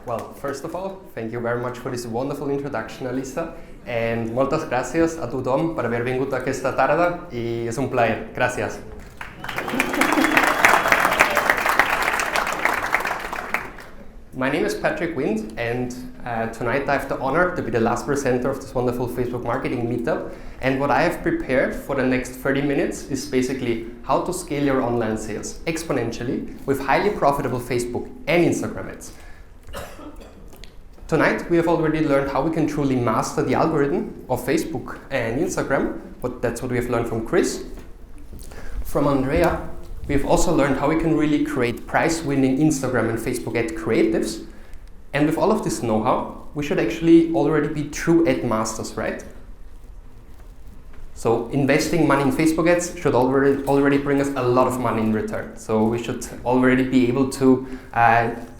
Well, first of all, thank you very much for this wonderful introduction, Alisa. And muchas gracias a tothom per haver vingut aquesta tarda i és un plaer. Gràcies. My name is Patrick Wind, and tonight I have the honor to be the last presenter of this wonderful Facebook marketing meetup. And what I have prepared for the next 30 minutes is basically how to scale your online sales exponentially with highly profitable Facebook and Instagram ads. Tonight we have already learned how we can truly master the algorithm of Facebook and Instagram, but that's what we have learned from Chris. From Andrea, we've also learned how we can really create price-winning Instagram and Facebook ad creatives. And with all of this know-how, we should actually already be true ad masters, right? So investing money in Facebook ads should already bring us a lot of money in return. So we should already be able to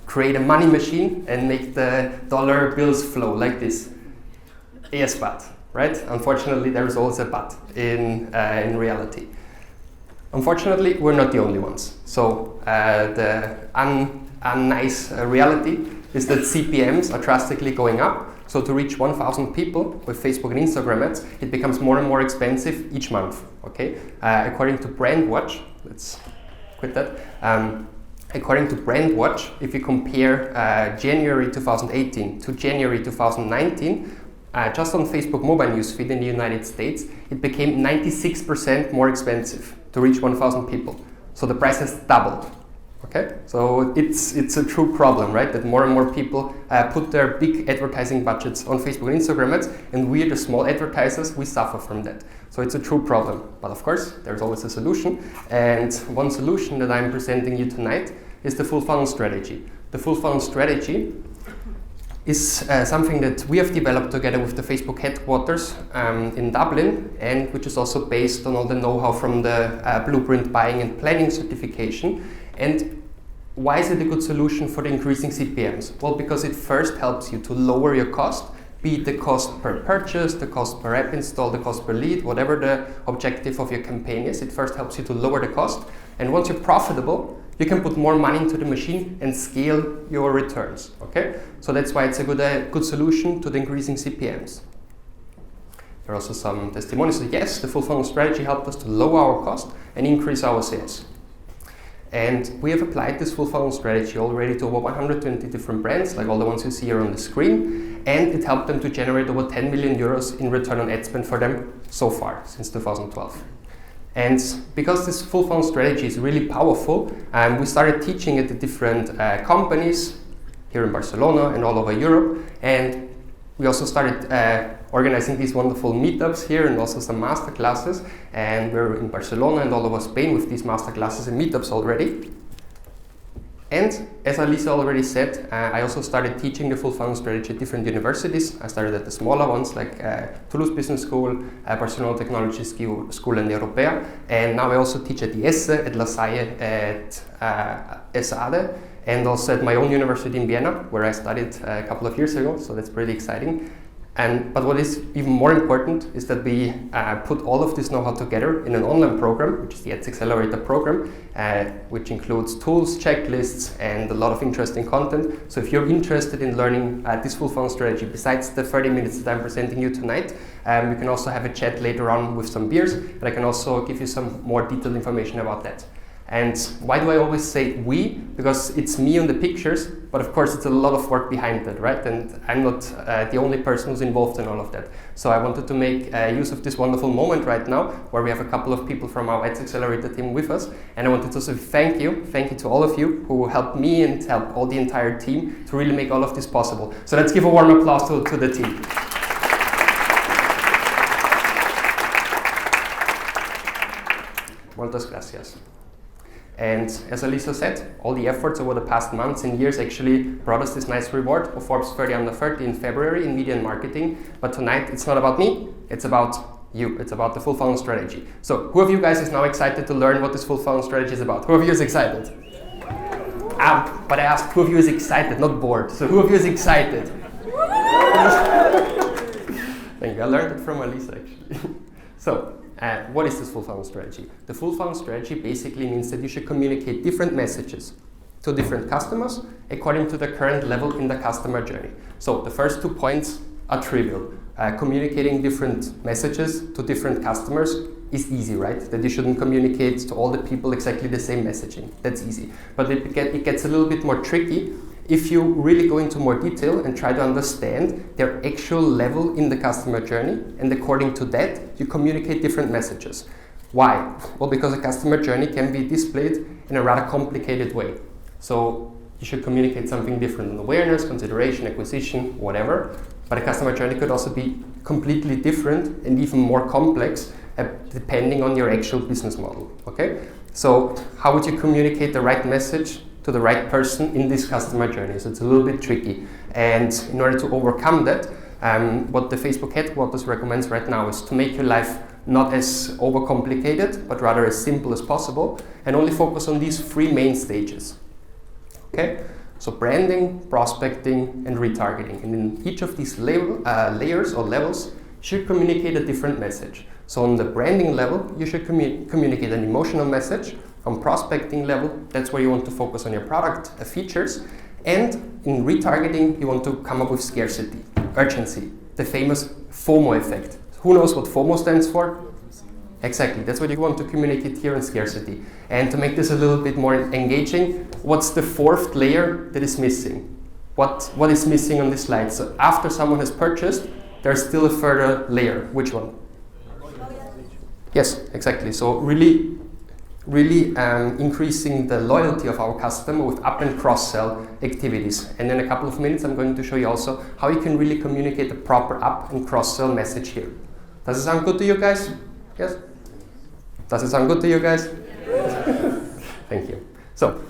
create a money machine and make the dollar bills flow like this. Yes, but, right? Unfortunately, there is always a but in reality. Unfortunately, we're not the only ones. So the unnice reality is that CPMs are drastically going up. So to reach 1,000 people with Facebook and Instagram ads, it becomes more and more expensive each month. Okay, according to Brandwatch, let's quit that. According to Brandwatch, if you compare January 2018 to January 2019, just on Facebook mobile newsfeed in the United States, it became 96% more expensive to reach 1,000 people. So the price has doubled. Okay, so it's a true problem, right? That more and more people put their big advertising budgets on Facebook and Instagram ads, and we, the small advertisers, we suffer from that. So it's a true problem. But of course, there's always a solution. And one solution that I'm presenting you tonight is the full funnel strategy. The full funnel strategy is something that we have developed together with the Facebook headquarters in Dublin, and which is also based on all the know-how from the blueprint buying and planning certification. And why is it a good solution for the increasing CPMs? Well, because it first helps you to lower your cost, be it the cost per purchase, the cost per app install, the cost per lead, whatever the objective of your campaign is. It first helps you to lower the cost. And once you're profitable, you can put more money into the machine and scale your returns. Okay? So that's why it's a good solution to the increasing CPMs. There are also some testimonies that yes, the full funnel strategy helped us to lower our cost and increase our sales. And we have applied this full funnel strategy already to over 120 different brands, like all the ones you see here on the screen. And it helped them to generate over 10 million euros in return on ad spend for them so far, since 2012. And because this full funnel strategy is really powerful, we started teaching it to different companies here in Barcelona and all over Europe. And we also started organizing these wonderful meetups here and also some master classes. And we're in Barcelona and all over Spain with these master classes and meetups already. And as Alisa already said, I also started teaching the full funnel strategy at different universities. I started at the smaller ones like Toulouse Business School, Barcelona Technology School and Europea. And now I also teach at the ESSE, at La Salle, at AIDA, and also at my own university in Vienna, where I studied a couple of years ago. So that's pretty exciting. But what is even more important is that we put all of this know-how together in an online program, which is the Ads Accelerator program, which includes tools, checklists, and a lot of interesting content. So if you're interested in learning this full funnel strategy, besides the 30 minutes that I'm presenting you tonight, we can also have a chat later on with some beers, but I can also give you some more detailed information about that. And why do I always say we? Because it's me on the pictures, but of course it's a lot of work behind that, right? And I'm not the only person who's involved in all of that. So I wanted to make use of this wonderful moment right now, where we have a couple of people from our Ads Accelerator team with us. And I wanted to say thank you to all of you who helped me and helped all the entire team to really make all of this possible. So let's give a warm applause to the team. Muchas gracias. And as Alisa said, all the efforts over the past months and years actually brought us this nice reward of Forbes 30 Under 30 in February in media and marketing. But tonight, it's not about me, it's about you. It's about the full funnel strategy. So who of you guys is now excited to learn what this full funnel strategy is about? Who of you is excited? But I asked who of you is excited, not bored. So who of you is excited? Thank you. I learned it from Alisa actually. So, what is this full funnel strategy? The full funnel strategy basically means that you should communicate different messages to different customers according to the current level in the customer journey. So the first 2 points are trivial. Communicating different messages to different customers is easy, right? That you shouldn't communicate to all the people exactly the same messaging. That's easy. But it gets a little bit more tricky if you really go into more detail and try to understand their actual level in the customer journey, and according to that, you communicate different messages. Why? Well, because a customer journey can be displayed in a rather complicated way. So you should communicate something different on awareness, consideration, acquisition, whatever. But a customer journey could also be completely different and even more complex depending on your actual business model, okay? So how would you communicate the right message to the right person in this customer journey? So it's a little bit tricky. And in order to overcome that, what the Facebook headquarters recommends right now is to make your life not as overcomplicated, but rather as simple as possible, and only focus on these 3 main stages, okay? So branding, prospecting, and retargeting. And in each of these layers or levels, you should communicate a different message. So on the branding level, you should communicate an emotional message. On prospecting level, that's where you want to focus on your product features. And in retargeting, you want to come up with scarcity, urgency, the famous FOMO effect. Who knows what FOMO stands for? Exactly, that's what you want to communicate here in scarcity. And to make this a little bit more engaging, what's the 4th layer that is missing? What is missing on this slide? So after someone has purchased, there's still a further layer. Which one? Yes, exactly. So really increasing the loyalty of our customer with up and cross-sell activities. And in a couple of minutes, I'm going to show you also how you can really communicate a proper up and cross-sell message here. Does it sound good to you guys? Yes? Does it sound good to you guys? Thank you. So,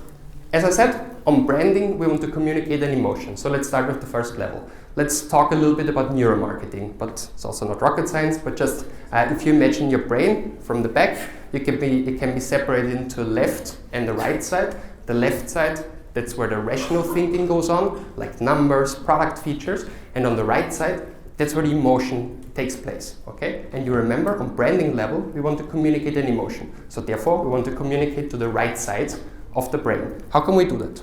as I said, on branding, we want to communicate an emotion. So let's start with the first level. Let's talk a little bit about neuromarketing, but it's also not rocket science, but just if you imagine your brain from the back, it can be separated into left and the right side. The left side, that's where the rational thinking goes on, like numbers, product features, and on the right side, that's where the emotion takes place, okay? And you remember, on branding level, we want to communicate an emotion. So therefore, we want to communicate to the right side of the brain. How can we do that?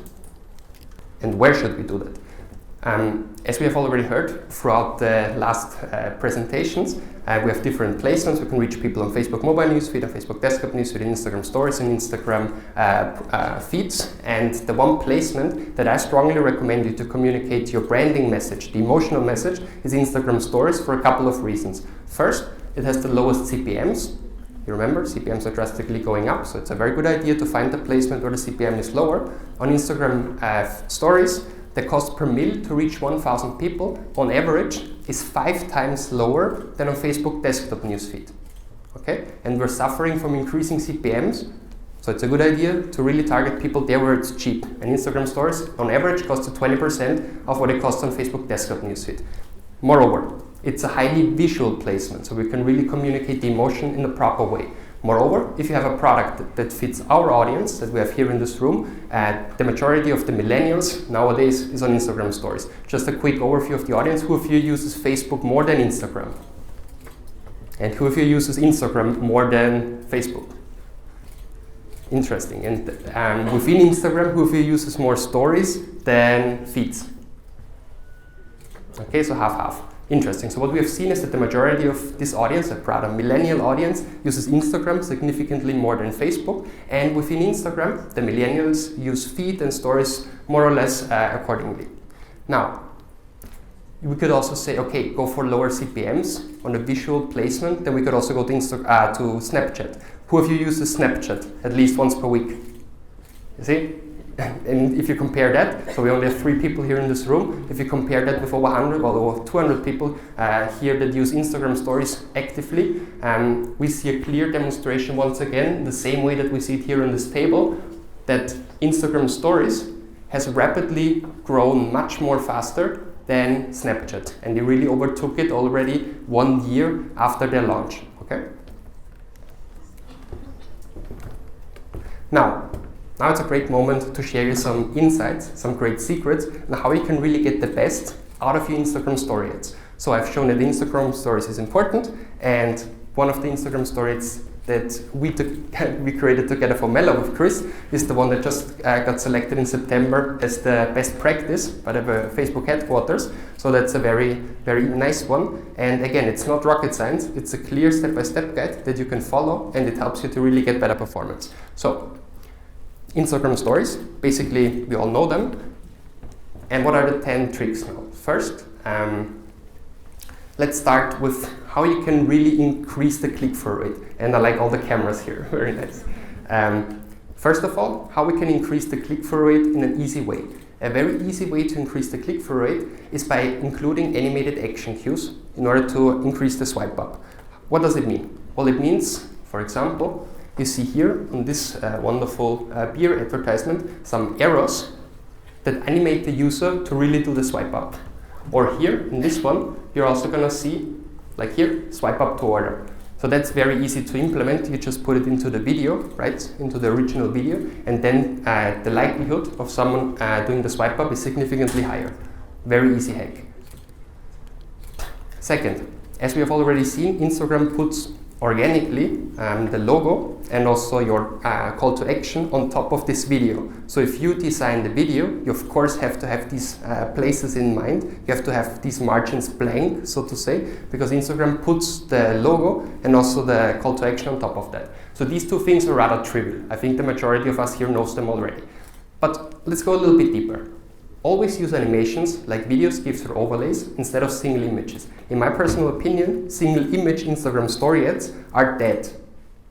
And where should we do that? As we have already heard throughout the last presentations, we have different placements. We can reach people on Facebook mobile newsfeed, on Facebook desktop newsfeed, Instagram stories, and Instagram feeds. And the one placement that I strongly recommend you to communicate your branding message, the emotional message, is Instagram stories for a couple of reasons. First, it has the lowest CPMs. You remember, CPMs are drastically going up, so it's a very good idea to find the placement where the CPM is lower. On Instagram stories, the cost per mil to reach 1,000 people on average is 5 times lower than on Facebook desktop newsfeed. Okay? And we're suffering from increasing CPMs, so it's a good idea to really target people there where it's cheap. And Instagram stories on average cost 20% of what it costs on Facebook desktop newsfeed. Moreover, it's a highly visual placement, so we can really communicate the emotion in the proper way. Moreover, if you have a product that fits our audience that we have here in this room, the majority of the millennials nowadays is on Instagram stories. Just a quick overview of the audience. Who of you uses Facebook more than Instagram? And who of you uses Instagram more than Facebook? Interesting. And within Instagram, who of you uses more stories than feeds? Okay, so half-half. Interesting. So what we have seen is that the majority of this audience, a rather millennial audience, uses Instagram significantly more than Facebook. And within Instagram, the millennials use feed and stories more or less accordingly. Now, we could also say, okay, go for lower CPMs on a visual placement. Then we could also go to Snapchat. Who of you uses Snapchat at least once per week? You see? And if you compare that, so we only have 3 people here in this room, if you compare that with over 100 or over 200 people here that use Instagram stories actively, we see a clear demonstration once again, the same way that we see it here on this table, that Instagram stories has rapidly grown much more faster than Snapchat. And they really overtook it already 1 year after their launch, okay? Now it's a great moment to share you some insights, some great secrets, and how you can really get the best out of your Instagram story ads. So I've shown that Instagram stories is important, and one of the Instagram stories that we created together for Mello with Chris is the one that just got selected in September as the best practice by the Facebook headquarters. So that's a very, very nice one. And again, it's not rocket science. It's a clear step-by-step guide that you can follow, and it helps you to really get better performance. So Instagram stories, basically we all know them. And what are the 10 tricks now? First, let's start with how you can really increase the click-through rate. And I like all the cameras here, very nice. First of all, how we can increase the click-through rate in an easy way. A very easy way to increase the click-through rate is by including animated action cues in order to increase the swipe up. What does it mean? Well, it means, for example, you see here on this wonderful beer advertisement, some arrows that animate the user to really do the swipe up. Or here, in this one, you're also gonna see, like here, swipe up to order. So that's very easy to implement. You just put it into the video, right, into the original video, and then the likelihood of someone doing the swipe up is significantly higher. Very easy hack. Second, as we have already seen, Instagram puts organically the logo and also your call to action on top of this video. So if you design the video, you of course have to have these places in mind. You have to have these margins blank, so to say, because Instagram puts the logo and also the call to action on top of that. So these two things are rather trivial. I think the majority of us here knows them already. But let's go a little bit deeper. Always use animations like videos, GIFs or overlays instead of single images. In my personal opinion, single image Instagram story ads are dead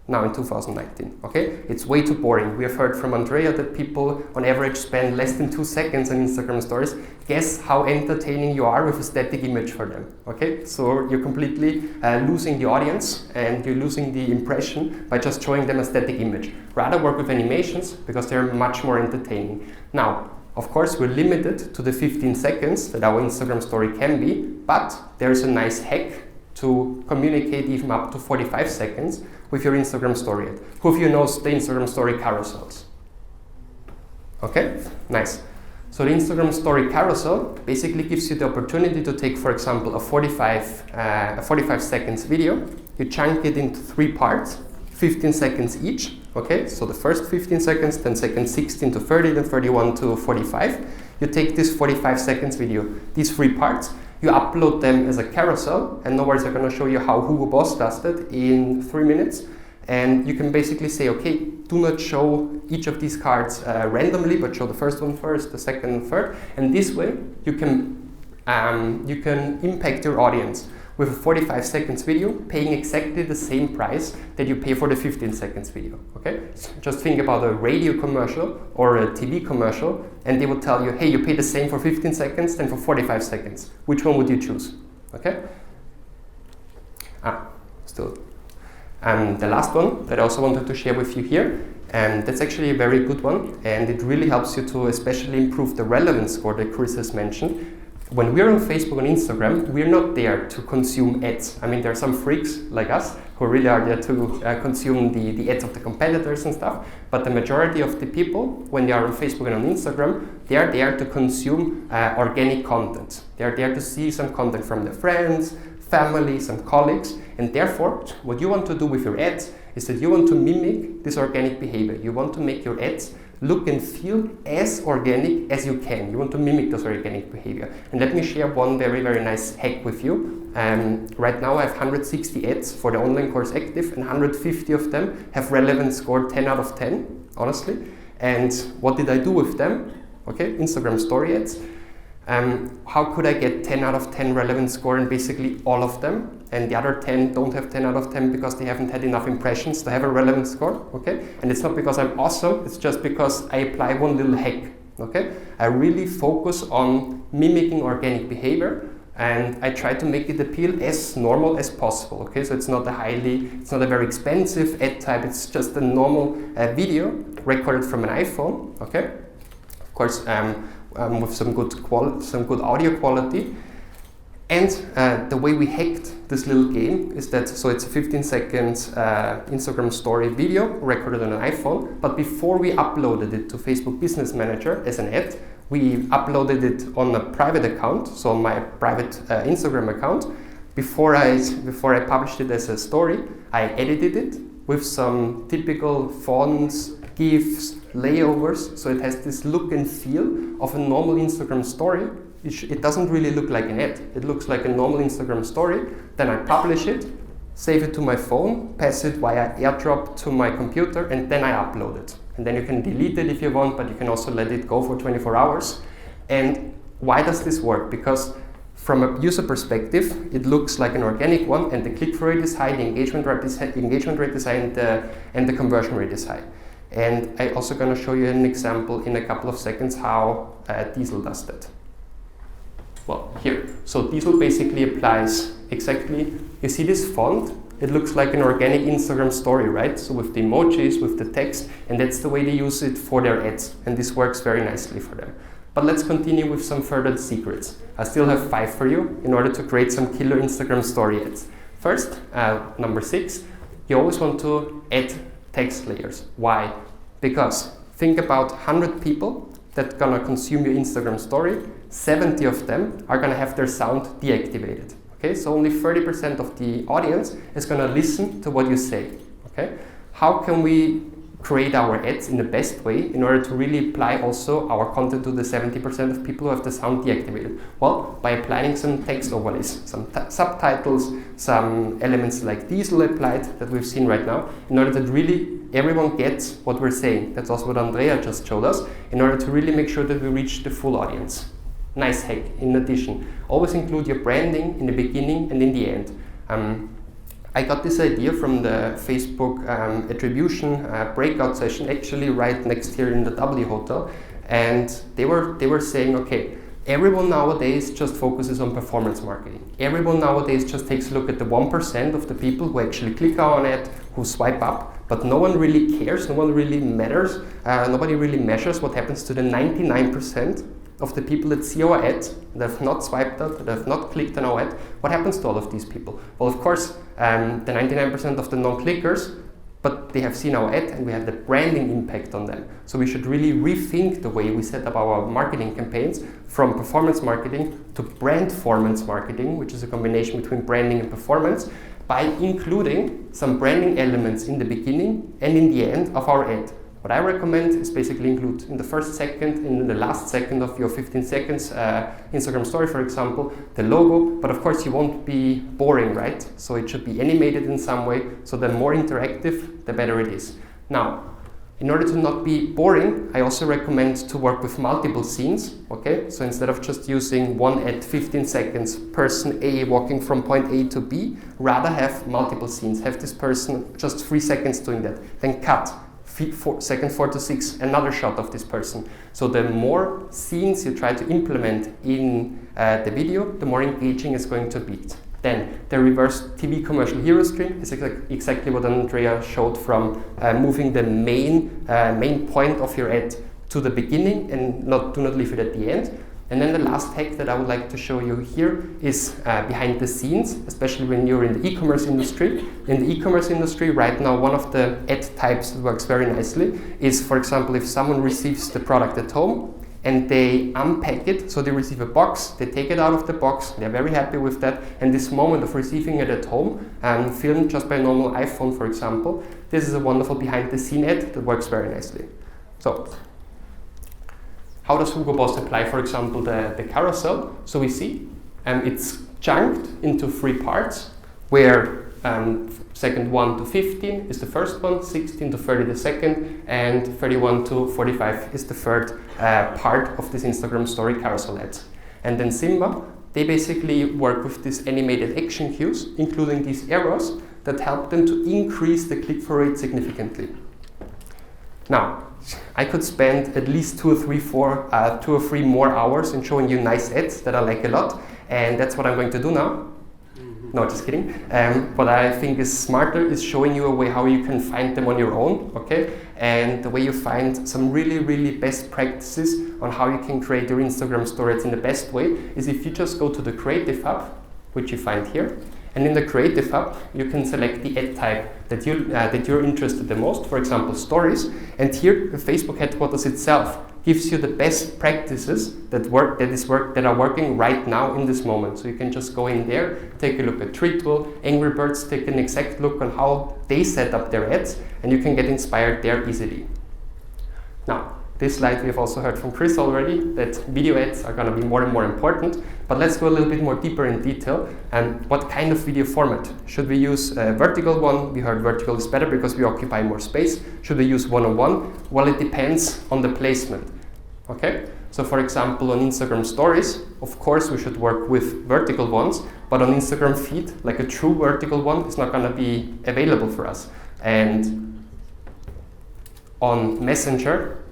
now in 2019, okay? It's way too boring. We have heard from Andrea that people on average spend less than 2 seconds on Instagram stories. Guess how entertaining you are with a static image for them, okay? So you're completely losing the audience and you're losing the impression by just showing them a static image. Rather work with animations because they're much more entertaining. Now, of course, we're limited to the 15 seconds that our Instagram story can be, but there's a nice hack to communicate even up to 45 seconds with your Instagram story ad. Who of you knows the Instagram story carousels? Okay, nice. So the Instagram story carousel basically gives you the opportunity to take, for example, a 45 seconds video, you chunk it into 3 parts, 15 seconds each. Okay, so the first 15 seconds, then second 16 to 30, then 31 to 45. You take this 45 seconds video, these 3 parts, you upload them as a carousel, and no worries, I'm going to show you how Hugo Boss does that in 3 minutes. And you can basically say, okay, do not show each of these cards randomly, but show the first one first, the second and third. And this way, you can impact your audience with a 45 seconds video, paying exactly the same price that you pay for the 15 seconds video, okay? So just think about a radio commercial or a TV commercial, and they will tell you, hey, you pay the same for 15 seconds than for 45 seconds. Which one would you choose, okay? The last one that I also wanted to share with you here, and that's actually a very good one, and it really helps you to especially improve the relevance score that Chris has mentioned. When we're on Facebook and Instagram, we're not there to consume ads. I mean, there are some freaks like us who really are there to consume the ads of the competitors and stuff. But the majority of the people, when they are on Facebook and on Instagram, they are there to consume organic content. They are there to see some content from their friends, families, and colleagues. And therefore, what you want to do with your ads is that you want to mimic this organic behavior. You want to make your ads look and feel as organic as you can. You want to mimic this organic behavior. And let me share one very, very nice hack with you. Right now I have 160 ads for the online course active, and 150 of them have relevance score 10 out of 10, honestly. And what did I do with them? Okay, Instagram story ads. How could I get 10 out of 10 relevance score in basically all of them? And the other 10 don't have 10 out of 10 because they haven't had enough impressions to have a relevance score, okay? And it's not because I'm awesome, it's just because I apply one little hack, okay? I really focus on mimicking organic behavior, and I try to make it appeal as normal as possible, okay? So it's not a very expensive ad type, it's just a normal video recorded from an iPhone, okay? Of course, with some good audio quality. And the way we hacked this little game is that, so it's a 15 seconds Instagram story video recorded on an iPhone, but before we uploaded it to Facebook Business Manager as an ad, we uploaded it on a private account, so on my private Instagram account. Before I published it as a story, I edited it, with some typical fonts, GIFs, layovers, so it has this look and feel of a normal Instagram story. It doesn't really look like an ad. It looks like a normal Instagram story. Then I publish it, save it to my phone, pass it via AirDrop to my computer, and then I upload it. And then you can delete it if you want, but you can also let it go for 24 hours. And why does this work? Because from a user perspective, it looks like an organic one, and the click-through rate is high, the engagement rate is high, and the conversion rate is high. And I'm also going to show you an example in a couple of seconds how Diesel does that. Well, here. So Diesel basically applies exactly, you see this font? It looks like an organic Instagram story, right? So with the emojis, with the text, and that's the way they use it for their ads. And this works very nicely for them. But let's continue with some further secrets. I still have 5 for you in order to create some killer Instagram story ads. First, number 6, you always want to add text layers. Why? Because think about 100 people that are gonna consume your Instagram story, 70 of them are gonna have their sound deactivated. Okay, so only 30% of the audience is gonna listen to what you say. Okay, how can we create our ads in the best way in order to really apply also our content to the 70% of people who have the sound deactivated? Well, by applying some text overlays, some subtitles, some elements like Diesel applied that we've seen right now, in order that really everyone gets what we're saying. That's also what Andrea just showed us, in order to really make sure that we reach the full audience. Nice hack. In addition, always include your branding in the beginning and in the end. I got this idea from the Facebook attribution breakout session, actually right next here in the W Hotel, and they were saying, okay, everyone nowadays just focuses on performance marketing. Everyone nowadays just takes a look at the 1% of the people who actually click on it, who swipe up, but no one really cares, no one really matters, nobody really measures what happens to the 99% of the people that see our ad, that have not swiped up, that have not clicked on our ad. What happens to all of these people? Well, of course, the 99% of the non-clickers, but they have seen our ad and we have the branding impact on them. So we should really rethink the way we set up our marketing campaigns from performance marketing to brandformance marketing, which is a combination between branding and performance, by including some branding elements in the beginning and in the end of our ad. What I recommend is basically include in the first second, in the last second of your 15 seconds Instagram story, for example, the logo, but of course you won't be boring, right? So it should be animated in some way, so the more interactive, the better it is. Now, in order to not be boring, I also recommend to work with multiple scenes, okay? So instead of just using one ad 15 seconds, person A walking from point A to B, rather have multiple scenes. Have this person just 3 seconds doing that, then cut. Second 4 to 6, another shot of this person. So the more scenes you try to implement in the video, the more engaging it's going to be. Then the reverse TV commercial hero screen is exactly what Andrea showed from moving the main point of your ad to the beginning and do not leave it at the end. And then the last hack that I would like to show you here is behind the scenes, especially when you're in the e-commerce industry. In the e-commerce industry right now, one of the ad types that works very nicely is, for example, if someone receives the product at home and they unpack it, so they receive a box, they take it out of the box, they're very happy with that, and this moment of receiving it at home, filmed just by a normal iPhone, for example, this is a wonderful behind the scene ad that works very nicely. So, how does Hugo Boss apply, for example, the carousel? So we see it's chunked into 3 parts, where second 1 to 15 is the first one, 16 to 30 the second, and 31 to 45 is the third part of this Instagram story carousel ads. And then Simba, they basically work with these animated action cues, including these arrows, that help them to increase the click-through rate significantly. Now, I could spend at least 2 or 3 more hours in showing you nice ads that I like a lot, and that's what I'm going to do now. No, just kidding. What I think is smarter is showing you a way how you can find them on your own, okay? And the way you find some really, really best practices on how you can create your Instagram stories in the best way is if you just go to the Creative Hub, which you find here, And in the Creative Hub, you can select the ad type that you're interested the most, for example, stories. And here, the Facebook headquarters itself gives you the best practices that are working right now in this moment. So you can just go in there, take a look at Treatwell, Angry Birds, take an exact look on how they set up their ads, and you can get inspired there easily. Now, this slide we have also heard from Chris already, that video ads are going to be more and more important, but let's go a little bit more deeper in detail. And what kind of video format? Should we use a vertical one? We heard vertical is better because we occupy more space. Should we use one-on-one? Well, it depends on the placement. Okay, so for example, on Instagram stories, of course we should work with vertical ones, but on Instagram feed, like a true vertical one is not going to be available for us. And on Messenger,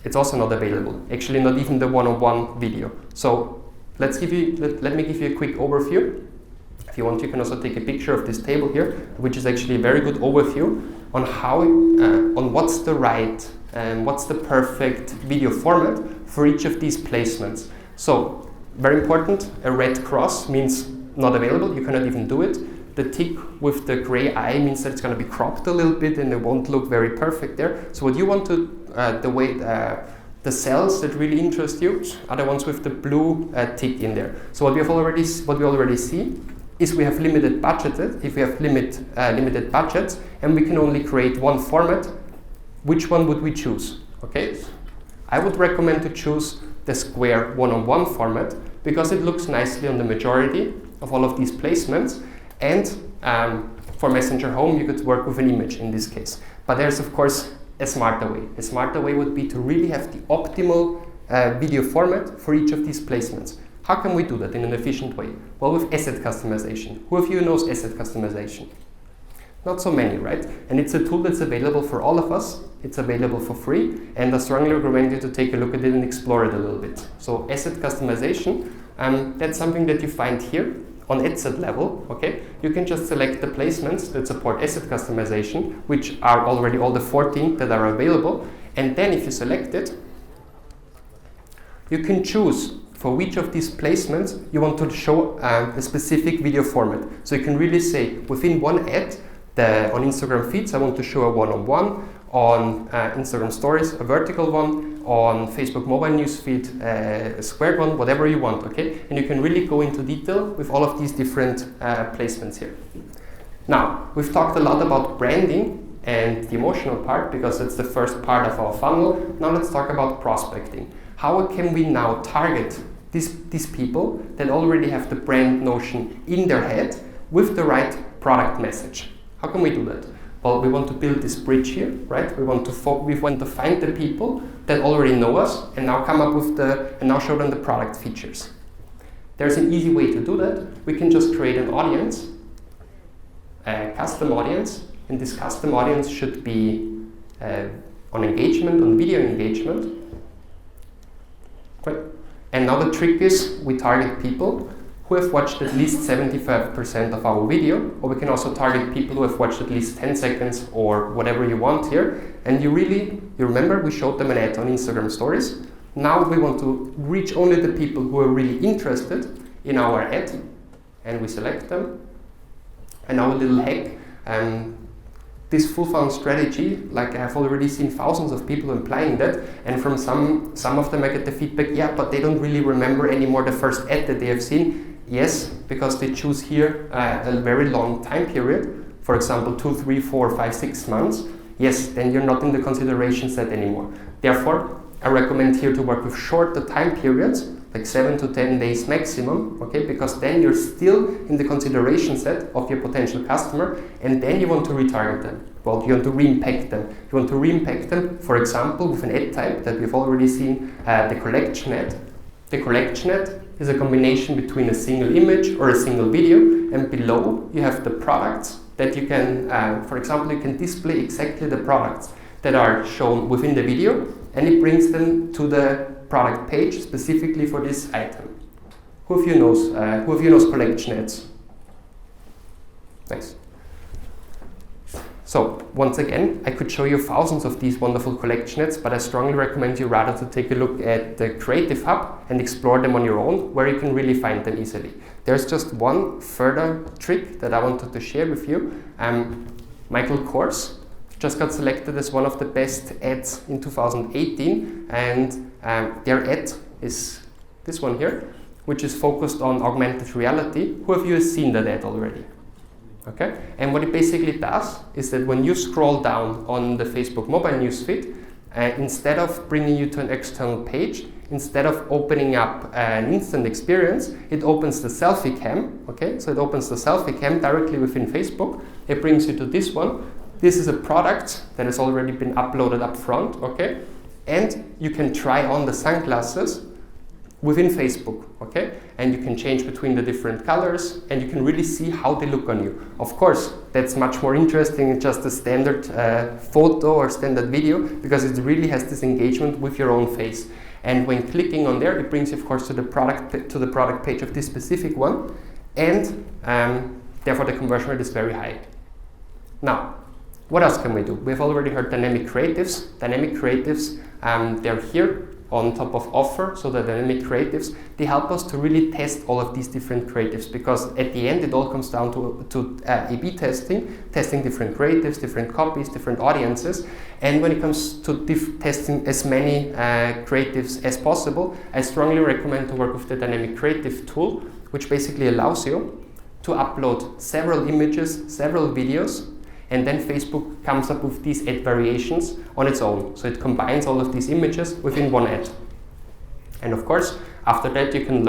it's also not available. Actually, not even the one-on-one video. So let me give you a quick overview. If you want, you can also take a picture of this table here, which is actually a very good overview on how, on what's the perfect video format for each of these placements. So very important, a red cross means not available. You cannot even do it. The tick with the gray eye means that it's going to be cropped a little bit and it won't look very perfect there. So what you want to, the cells that really interest you are the ones with the blue tick in there. So what we already see is we have limited budgeted. If we have limited budgets and we can only create one format, which one would we choose? Okay, I would recommend to choose the square one-on-one format because it looks nicely on the majority of all of these placements. And for Messenger Home, you could work with an image in this case. But there's, of course, a smarter way. A smarter way would be to really have the optimal video format for each of these placements. How can we do that in an efficient way? Well, with asset customization. Who of you knows asset customization? Not so many, right? And it's a tool that's available for all of us. It's available for free, and I strongly recommend you to take a look at it and explore it a little bit. So asset customization, that's something that you find here. On ad set level, okay, you can just select the placements that support asset customization, which are already all the 14 that are available. And then if you select it, you can choose for which of these placements you want to show a specific video format. So you can really say within one ad, on Instagram feeds, I want to show a one-on-one, on Instagram stories, a vertical one, on Facebook mobile newsfeed, a squared one, whatever you want, okay? And you can really go into detail with all of these different placements here. Now, we've talked a lot about branding and the emotional part because that's the first part of our funnel. Now let's talk about prospecting. How can we now target these people that already have the brand notion in their head with the right product message? How can we do that? Well, we want to build this bridge here, right? We want to find the people that already know us and now come up with and now show them the product features. There's an easy way to do that. We can just create an audience, a custom audience, and this custom audience should be on engagement, on video engagement. Right. And now the trick is we target people who have watched at least 75% of our video, or we can also target people who have watched at least 10 seconds or whatever you want here. And you remember we showed them an ad on Instagram stories. Now we want to reach only the people who are really interested in our ad, and we select them. And now a little hack, this full funnel strategy, like I've already seen thousands of people applying that, and from some of them I get the feedback, yeah, but they don't really remember anymore the first ad that they have seen. Yes, because they choose here a very long time period, for example, 2, 3, 4, 5, 6 months. Yes, then you're not in the consideration set anymore. Therefore, I recommend here to work with shorter time periods, like 7 to 10 days maximum, okay, because then you're still in the consideration set of your potential customer, and then you want to retarget them. Well, you want to re-impact them. You want to re-impact them, for example, with an ad type that we've already seen, the collection ad. The collection ad is a combination between a single image or a single video, and below you have the products that you can, for example, you can display exactly the products that are shown within the video, and it brings them to the product page specifically for this item. Who of you knows collection ads? Nice. So once again, I could show you thousands of these wonderful collection ads, but I strongly recommend you rather to take a look at the Creative Hub and explore them on your own, where you can really find them easily. There's just one further trick that I wanted to share with you. Michael Kors just got selected as one of the best ads in 2018, and their ad is this one here, which is focused on augmented reality. Who of you has seen that ad already? Okay, and what it basically does is that when you scroll down on the Facebook mobile newsfeed, instead of bringing you to an external page, instead of opening up an instant experience, it opens the selfie cam. Okay, so it opens the selfie cam directly within Facebook. It brings you to this one. This is a product that has already been uploaded up front. Okay, and you can try on the sunglasses within Facebook, okay? And you can change between the different colors, and you can really see how they look on you. Of course, that's much more interesting than just a standard photo or standard video, because it really has this engagement with your own face. And when clicking on there, it brings you, of course, to the product page of this specific one, and therefore the conversion rate is very high. Now, what else can we do? We've already heard dynamic creatives. Dynamic creatives, they're here on top of offer. So the dynamic creatives, they help us to really test all of these different creatives, because at the end it all comes down to A/B testing different creatives, different copies, different audiences. And when it comes to testing as many creatives as possible, I strongly recommend to work with the dynamic creative tool, which basically allows you to upload several images, several videos, and then Facebook comes up with these ad variations on its own. So it combines all of these images within one ad. And of course, after that you can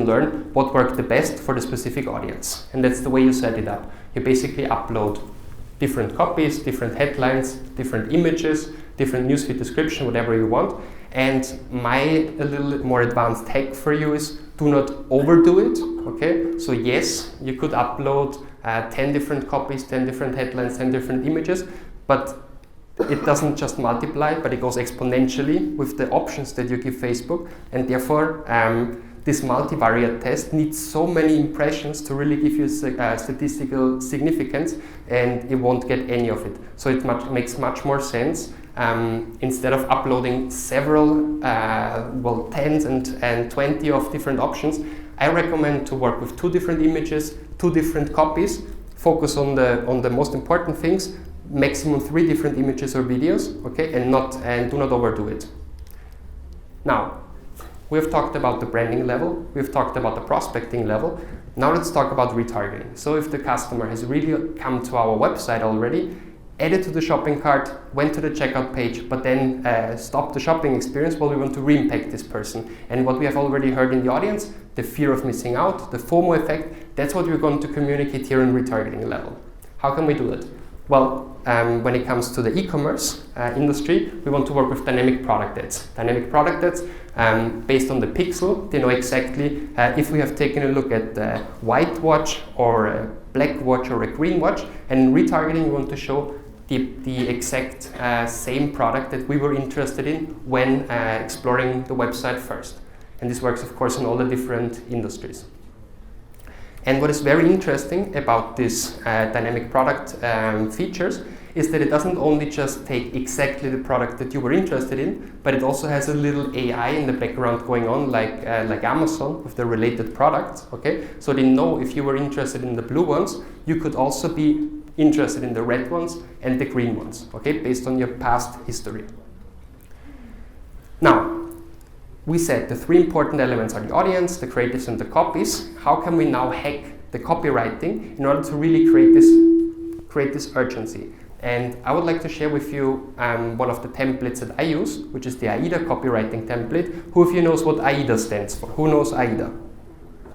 learn what worked the best for the specific audience. And that's the way you set it up. You basically upload different copies, different headlines, different images, different newsfeed description, whatever you want. And a little more advanced hack for you is do not overdo it, okay? So yes, you could upload 10 different copies, 10 different headlines, 10 different images, but it doesn't just multiply, but it goes exponentially with the options that you give Facebook, and therefore this multivariate test needs so many impressions to really give you statistical significance, and it won't get any of it. So it makes much more sense, instead of uploading several, tens and 20 of different options, I recommend to work with 2 different images, 2 different copies, focus on the most important things, maximum 3 different images or videos, okay, and do not overdo it. Now, we've talked about the branding level, we've talked about the prospecting level. Now let's talk about retargeting. So if the customer has really come to our website already, added to the shopping cart, went to the checkout page, but then stopped the shopping experience, well, we want to re-impact this person. And what we have already heard in the audience, the fear of missing out, the FOMO effect, that's what we're going to communicate here in retargeting level. How can we do it? Well, when it comes to the e-commerce industry, we want to work with dynamic product ads. Dynamic product ads, based on the pixel, they know exactly if we have taken a look at the white watch or a black watch or a green watch, and in retargeting we want to show the exact same product that we were interested in when exploring the website first. And this works, of course, in all the different industries. And what is very interesting about this dynamic product features is that it doesn't only just take exactly the product that you were interested in, but it also has a little AI in the background going on, like Amazon with the related products. Okay, so they know if you were interested in the blue ones, you could also be interested in the red ones and the green ones. Okay, based on your past history. Now, we said the 3 important elements are the audience, the creatives, and the copies. How can we now hack the copywriting in order to really create this urgency? And I would like to share with you one of the templates that I use, which is the AIDA copywriting template. Who of you knows what AIDA stands for? Who knows AIDA?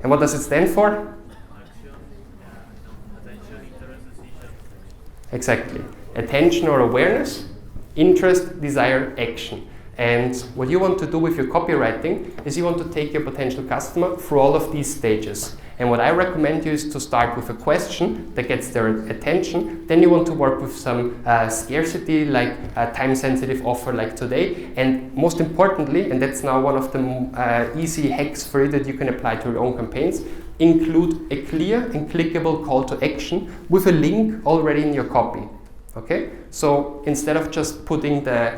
And what does it stand for? Exactly. Attention or awareness, interest, desire, action. And what you want to do with your copywriting is you want to take your potential customer through all of these stages. And what I recommend you is to start with a question that gets their attention. Then you want to work with some scarcity, like a time-sensitive offer like today. And most importantly, and that's now one of the easy hacks for you that you can apply to your own campaigns, include a clear and clickable call to action with a link already in your copy. Okay, so instead of just putting the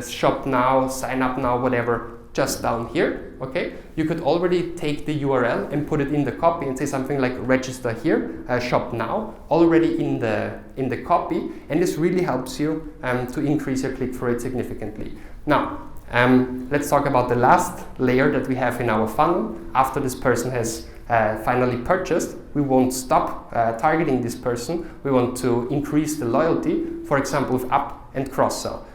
shop now, sign up now, whatever, just down here, okay, you could already take the URL and put it in the copy and say something like register here, shop now, already in the copy, and this really helps you to increase your click-through rate significantly. Now, let's talk about the last layer that we have in our funnel. After this person has finally purchased, we won't stop targeting this person. We want to increase the loyalty, for example, with up and cross-sell.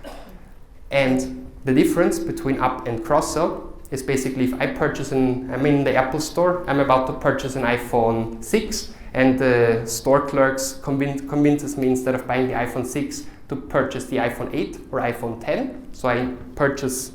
And the difference between up and cross-sell is basically if I purchase I'm in the Apple store, I'm about to purchase an iPhone 6, and the store clerks convinces me instead of buying the iPhone 6 to purchase the iPhone 8 or iPhone 10. So I purchase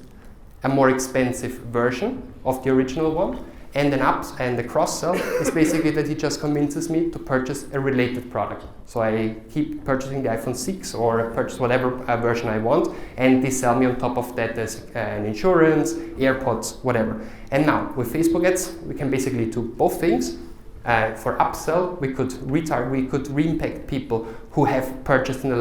a more expensive version of the original one. And then the cross-sell is basically that he just convinces me to purchase a related product. So I keep purchasing the iPhone 6 or purchase whatever version I want, and they sell me on top of that as an insurance, AirPods, whatever. And now with Facebook ads, we can basically do both things. For upsell, we could re-impact people who have purchased in the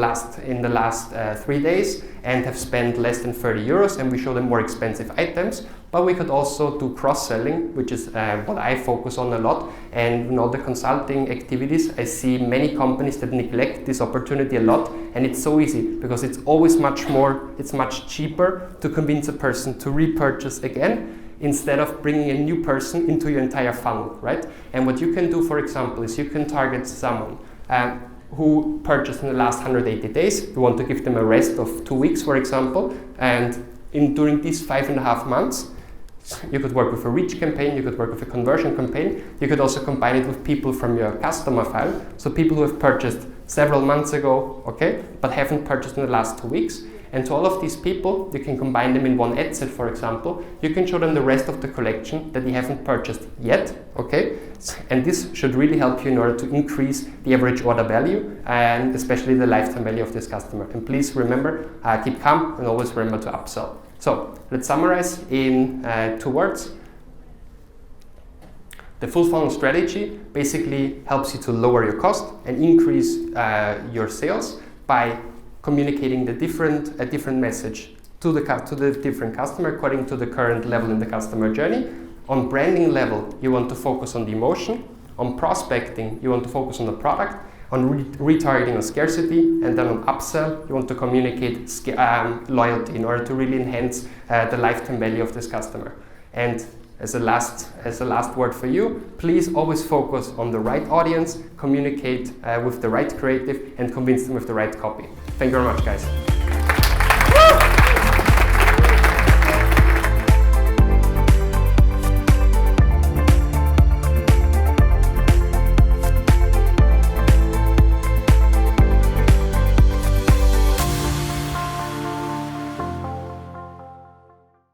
last 3 days and have spent less than 30 euros, and we show them more expensive items. But we could also do cross-selling, which is what I focus on a lot. And in all the consulting activities, I see many companies that neglect this opportunity a lot, and it's so easy because it's always it's much cheaper to convince a person to repurchase again, instead of bringing a new person into your entire funnel, right? And what you can do, for example, is you can target someone who purchased in the last 180 days. You want to give them a rest of 2 weeks, for example, and during these 5.5 months, you could work with a reach campaign, you could work with a conversion campaign, you could also combine it with people from your customer file, so people who have purchased several months ago, okay, but haven't purchased in the last 2 weeks. And to all of these people, you can combine them in one ad set, for example. You can show them the rest of the collection that they haven't purchased yet, okay? And this should really help you in order to increase the average order value and especially the lifetime value of this customer. And please remember, keep calm and always remember to upsell. So let's summarize in 2 words. The full funnel strategy basically helps you to lower your cost and increase your sales by communicating a different message to the different customer according to the current level in the customer journey. On branding level, you want to focus on the emotion. On prospecting, you want to focus on the product. On retargeting on scarcity, and then on upsell, you want to communicate loyalty in order to really enhance the lifetime value of this customer. And as a last word for you, please always focus on the right audience, communicate with the right creative, and convince them with the right copy. Thank you very much, guys.